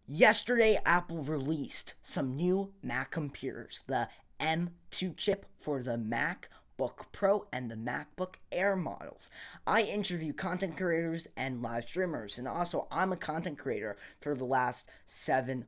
Yesterday, Apple released some new Mac computers, the M2 chip for the MacBook Pro and the MacBook Air models. I interview content creators and live streamers, and also I'm a content creator for the last 7+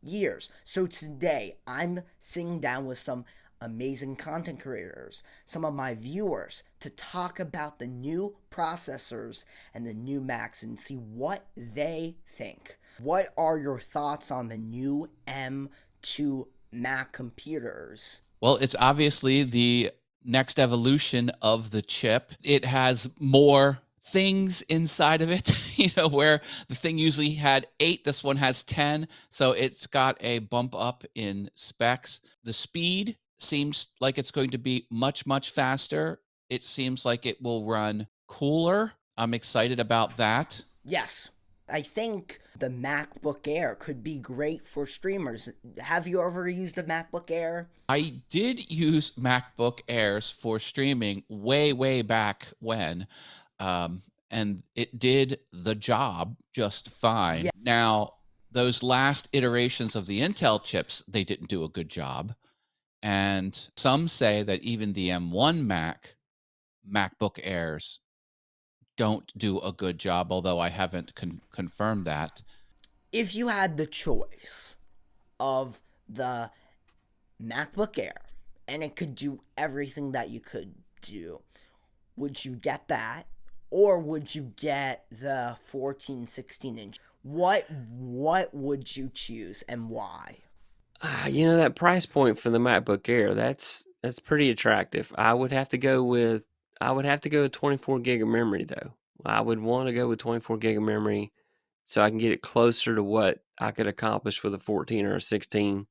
years. So today, I'm sitting down with some amazing content creators, some of my viewers, to talk about the new processors and the new Macs and see what they think. What are your thoughts on the new M2 Mac computers? Well, it's obviously the next evolution of the chip. It has more things inside of it, where the thing usually had 8, this one has 10. So it's got a bump up in specs. The speed seems like it's going to be much, much faster. It seems like it will run cooler. I'm excited about that. Yes, I think the MacBook Air could be great for streamers. Have you ever used a MacBook Air? I did use MacBook Airs for streaming way, way back when, and it did the job just fine. Yeah. Now, those last iterations of the Intel chips, they didn't do a good job. And some say that even the M1 MacBook Airs don't do a good job, although I haven't confirmed that. If you had the choice of the MacBook Air and it could do everything that you could do, would you get that? Or would you get the 14, 16 inch? What would you choose and why? That price point for the MacBook Air, that's pretty attractive. I would have to go with 24 gig of memory though. I would want to go with 24 gig of memory so I can get it closer to what I could accomplish with a 14 or a 16.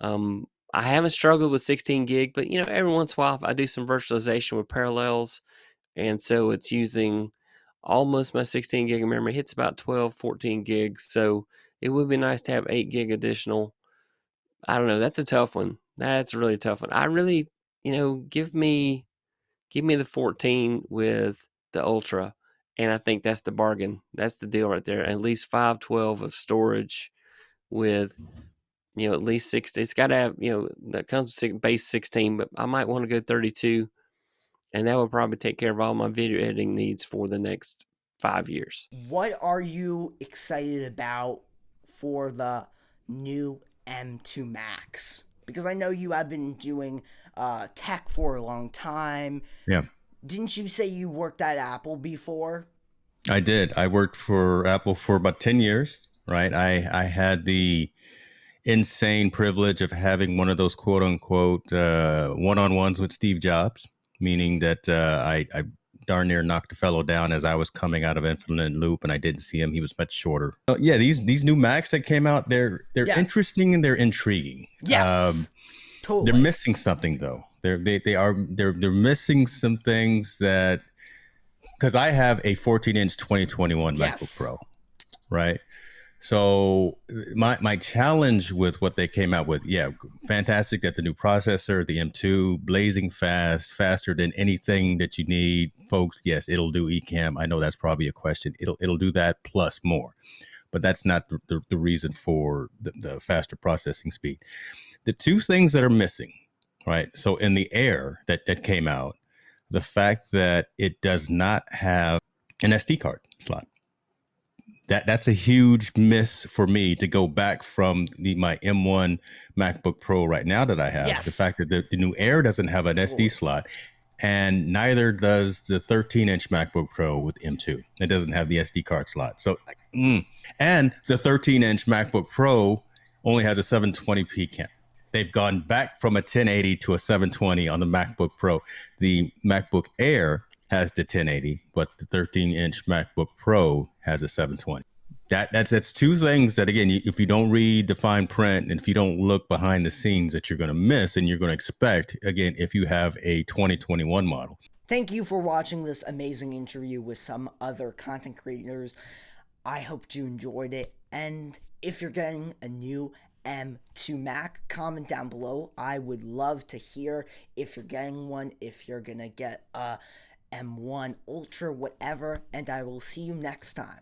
I haven't struggled with 16 gig, but every once in a while I do some virtualization with Parallels, and so it's using almost my 16 gig of memory. It hits about 12, 14 gigs, so it would be nice to have 8 gig additional. I don't know. That's a tough one. That's a really tough one. I really, give me the 14 with the Ultra, and I think that's the bargain. That's the deal right there. At least 512 of storage with, at least 60. It's got to have, that comes with base 16, but I might want to go 32, and that would probably take care of all my video editing needs for the next 5 years. What are you excited about for the new M2 Max? Because I know you have been doing tech for a long time. Yeah, Didn't you say you worked at Apple before? I did. I worked for Apple for about 10 years, right? I had the insane privilege of having one of those quote unquote one-on-ones with Steve Jobs, meaning that I darn near knocked a fellow down as I was coming out of Infinite Loop and I didn't see him. He was much shorter. Yeah, these new Macs that came out, they're Yeah. interesting and they're intriguing. Yes. Totally. They're missing something though. They're missing some things that, because I have a 14-inch 2021 Yes. MacBook Pro, right? So my challenge with what they came out with, yeah, fantastic that the new processor, the M2, blazing fast, faster than anything that you need, folks. Yes, it'll do eCam. I know that's probably a question. It'll do that plus more, but that's not the reason for the faster processing speed. The two things that are missing, right? So in the Air that came out, the fact that it does not have an SD card slot. That's a huge miss for me to go back from my M1 MacBook Pro right now that I have. Yes. The fact that the new Air doesn't have an SD slot, and neither does the 13-inch MacBook Pro with M2. It doesn't have the SD card slot. So, and the 13-inch MacBook Pro only has a 720p cam. They've gone back from a 1080 to a 720 on the MacBook Pro. The MacBook Air has the 1080, but the 13-inch MacBook Pro has a 720. That's two things that, again, if you don't read the fine print and if you don't look behind the scenes, that you're going to miss and you're going to expect, again, if you have a 2021 model. Thank you for watching this amazing interview with some other content creators. I hope you enjoyed it. And if you're getting a new M2 Mac, comment down below. I would love to hear if you're getting one, if you're going to get a M1 Ultra, whatever. And I will see you next time.